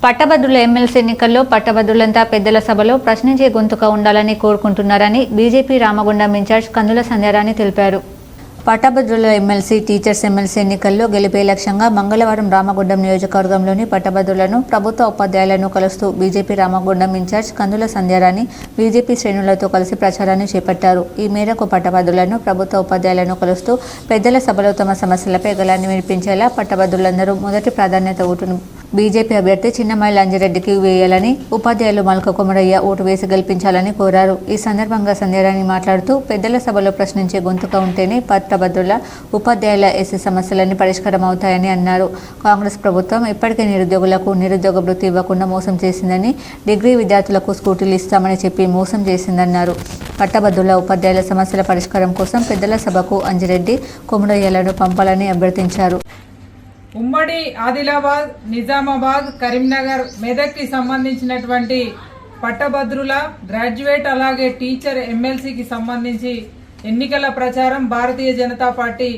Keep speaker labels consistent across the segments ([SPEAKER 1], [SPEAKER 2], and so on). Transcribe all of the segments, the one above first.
[SPEAKER 1] పట్టభద్రుల ఎమ్మెల్సీ ఎన్నికల్లో పట్టభద్రులంతా పెద్దల సభలో ప్రశ్నించే గొంతుగా ఉండాలని కోరుకుంటున్నారని బీజేపీ రామగుండం ఇన్ఛార్జ్ కందుల సంధ్యారాణి తెలిపారు. పట్టభద్రుల ఎమ్మెల్సీ, టీచర్స్ ఎమ్మెల్సీ ఎన్నికల్లో గెలిపే లక్ష్యంగా మంగళవారం రామగుండం నియోజకవర్గంలోని పట్టభద్రులను, ప్రభుత్వ ఉపాధ్యాయులను కలుస్తూ బీజేపీ రామగుండం ఇన్ఛార్జ్ కందుల సంధ్యారాణి బీజేపీ శ్రేణులతో కలిసి ప్రచారాన్ని చేపట్టారు. ఈ మేరకు పట్టభద్రులను, ప్రభుత్వ ఉపాధ్యాయులను కలుస్తూ పెద్దల సభలో తమ సమస్యలపై గళాన్ని వినిపించేలా పట్టభద్రులందరూ మొదటి ప్రాధాన్యత ఓటును బీజేపీ అభ్యర్థి చిన్నమల్లి అంజిరెడ్డికి వేయాలని, ఉపాధ్యాయులు మల్క కొమరయ్య ఓటు వేసి గెలిపించాలని కోరారు. ఈ సందర్భంగా సంధ్యారాణి మాట్లాడుతూ పెద్దల సభలో ప్రశ్నించే గొంతుగా ఉంటేనే పట్టభద్రుల, ఉపాధ్యాయుల ఎస్సీ సమస్యలన్నీ పరిష్కారం అవుతాయని అన్నారు. కాంగ్రెస్ ప్రభుత్వం ఇప్పటికే నిరుద్యోగులకు నిరుద్యోగ భృతి ఇవ్వకుండా మోసం చేసిందని, డిగ్రీ విద్యార్థులకు స్కూటీలు ఇస్తామని చెప్పి మోసం చేసిందన్నారు. పట్టభద్రుల, ఉపాధ్యాయుల సమస్యల పరిష్కారం కోసం పెద్దల సభకు అంజిరెడ్డి, కొమరయ్యలను పంపాలని అభ్యర్థించారు.
[SPEAKER 2] ఉమ్మడి ఆదిలాబాద్, నిజామాబాద్, కరీంనగర్, మెదక్కి సంబంధించినటువంటి పట్టభద్రుల, గ్రాడ్యుయేట్ అలాగే టీచర్ ఎమ్మెల్సీకి సంబంధించి ఎన్నికల ప్రచారం భారతీయ జనతా పార్టీ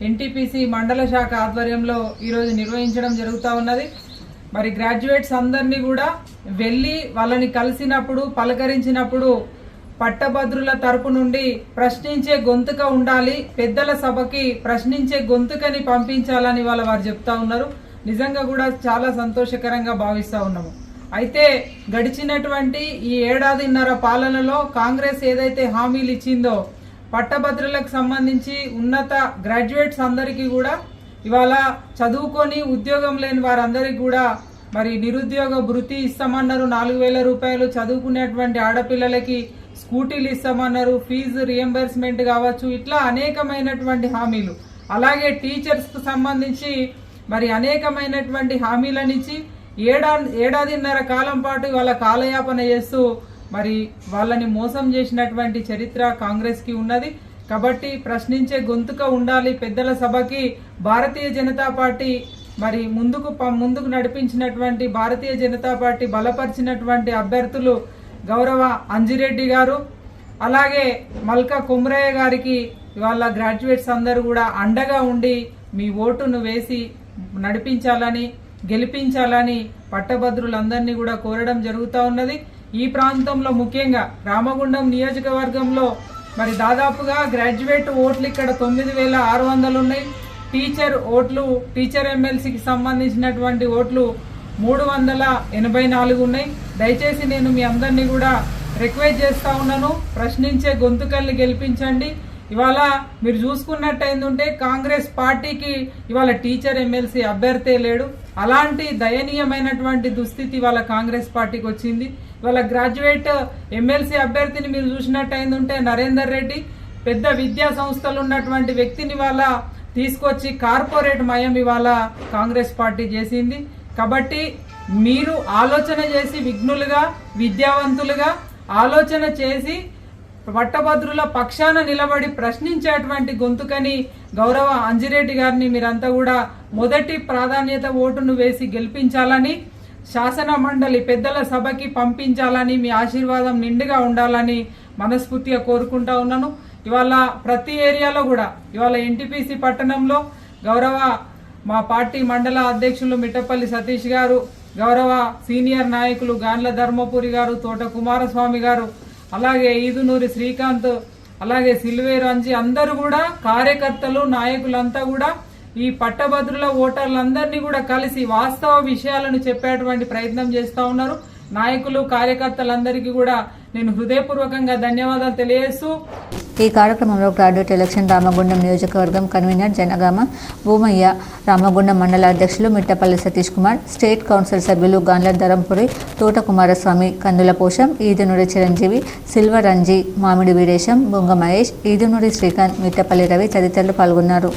[SPEAKER 2] ఎన్టీపీసీ మండల శాఖ ఆధ్వర్యంలో ఈరోజు నిర్వహించడం జరుగుతూ ఉన్నది. మరి గ్రాడ్యుయేట్స్ అందరినీ కూడా వెళ్ళి వాళ్ళని కలిసినప్పుడు, పలకరించినప్పుడు పట్టభద్రుల తరపు నుండి ప్రశ్నించే గొంతుక ఉండాలి, పెద్దల సభకి ప్రశ్నించే గొంతుకని పంపించాలని వారు చెప్తా ఉన్నారు. నిజంగా కూడా చాలా సంతోషకరంగా భావిస్తూ ఉన్నాము. అయితే గడిచినటువంటి ఈ ఏడాదిన్నర పాలనలో కాంగ్రెస్ ఏదైతే హామీలు ఇచ్చిందో పట్టభద్రులకు సంబంధించి ఉన్నత గ్రాడ్యుయేట్స్ అందరికీ కూడా ఇవాళ చదువుకొని ఉద్యోగం లేని వారందరికీ కూడా మరి నిరుద్యోగ భృతి ఇస్తామన్నారు, 4,000 రూపాయలు, చదువుకునేటువంటి ఆడపిల్లలకి స్కూటీలు ఇస్తామన్నారు, ఫీజు రియంబర్స్మెంట్ కావచ్చు, ఇట్లా అనేకమైనటువంటి హామీలు. అలాగే టీచర్స్కు సంబంధించి మరి అనేకమైనటువంటి హామీలనిచ్చి ఏడాదిన్నర కాలం పాటు వాళ్ళ కాలయాపన చేస్తూ మరి వాళ్ళని మోసం చేసినటువంటి చరిత్ర కాంగ్రెస్కి ఉన్నది. కాబట్టి ప్రశ్నించే గొంతుక ఉండాలి పెద్దల సభకి. భారతీయ జనతా పార్టీ మరి ముందుకు నడిపించినటువంటి భారతీయ జనతా పార్టీ బలపరిచినటువంటి అభ్యర్థులు గౌరవ అంజిరెడ్డి గారు, అలాగే మల్క కొమరయ్య గారికి ఇవాళ గ్రాడ్యుయేట్స్ అందరూ కూడా అండగా ఉండి మీ ఓటును వేసి నడిపించాలని, గెలిపించాలని పట్టభద్రులందరినీ కూడా కోరడం జరుగుతూ ఉన్నది. ఈ ప్రాంతంలో ముఖ్యంగా రామగుండం నియోజకవర్గంలో మరి దాదాపుగా గ్రాడ్యుయేట్ ఓట్లు ఇక్కడ 9,600 ఉన్నాయి. టీచర్ ఓట్లు, టీచర్ ఎమ్మెల్సీకి సంబంధించినటువంటి ఓట్లు 384 ఉన్నాయి. దయచేసి నేను మీ అందరినీ కూడా రిక్వెస్ట్ చేస్తా ఉన్నాను, ప్రశ్నించే గొంతుకల్ని గెలిపించండి. ఇవాళ మీరు చూసుకున్నట్టయిందంటే కాంగ్రెస్ పార్టీకి ఇవాళ టీచర్ ఎమ్మెల్సీ అభ్యర్థే లేడు. అలాంటి దయనీయమైనటువంటి దుస్థితి ఇవాళ కాంగ్రెస్ పార్టీకి వచ్చింది. ఇవాళ గ్రాడ్యుయేట్ ఎమ్మెల్సీ అభ్యర్థిని మీరు చూసినట్టయిందంటే నరేందర్ రెడ్డి, పెద్ద విద్యా సంస్థలు ఉన్నటువంటి వ్యక్తిని ఇవాళ తీసుకొచ్చి కార్పొరేట్ మయం ఇవాళ కాంగ్రెస్ పార్టీ చేసింది. కాబట్టి మీరు ఆలోచన చేసి, విఘ్నులుగా, విద్యావంతులుగా ఆలోచన చేసి పట్టభద్రుల పక్షాన నిలబడి ప్రశ్నించేటువంటి గొంతుకని గౌరవ అంజిరెడ్డి గారిని మీరంతా కూడా మొదటి ప్రాధాన్యత ఓటును వేసి గెలిపించాలని, శాసన మండలి పెద్దల సభకి పంపించాలని, మీ ఆశీర్వాదం నిండుగా ఉండాలని మనస్ఫూర్తిగా కోరుకుంటా ఉన్నాను. ఇవాళ ప్రతి ఏరియాలో కూడా ఇవాళ ఎన్టీపీసీ పట్టణంలో గౌరవ మా పార్టీ మండల అధ్యక్షులు మిట్టపల్లి సతీష్ గారు, గౌరవ సీనియర్ నాయకులు గాండ్ల ధర్మపురి గారు, తోట కుమారస్వామి గారు, అలాగే ఈదునూరి శ్రీకాంత్, అలాగే సిల్వేరు అంజి అందరూ కూడా కార్యకర్తలు, నాయకులంతా కూడా ఈ పట్టభద్రుల ఓటర్లందరినీ కూడా కలిసి వాస్తవ విషయాలను చెప్పేటువంటి ప్రయత్నం చేస్తూ ఉన్నారు. నాయకులు, కార్యకర్తలందరికీ కూడా నేను హృదయపూర్వకంగా ధన్యవాదాలు తెలియజేస్తూ
[SPEAKER 1] ఈ కార్యక్రమంలో గ్రాడ్యుయేట్ ఎలక్షన్ రామగుండం నియోజకవర్గం కన్వీనర్ జనగామ భూమయ్య, రామగుండం మండల అధ్యక్షులు మిట్టపల్లి సతీష్ కుమార్, స్టేట్ కౌన్సిల్ సభ్యులు గాండ్ల ధరంపురి, తోట కుమారస్వామి, కందుల పోషం, ఈదునూరి చిరంజీవి, సిల్వర్ అంజి, మామిడి వీరేశం, బొంగ మహేష్, ఈదునూరి శ్రీకాంత్, మిట్టపల్లి రవి తదితరులు పాల్గొన్నారు.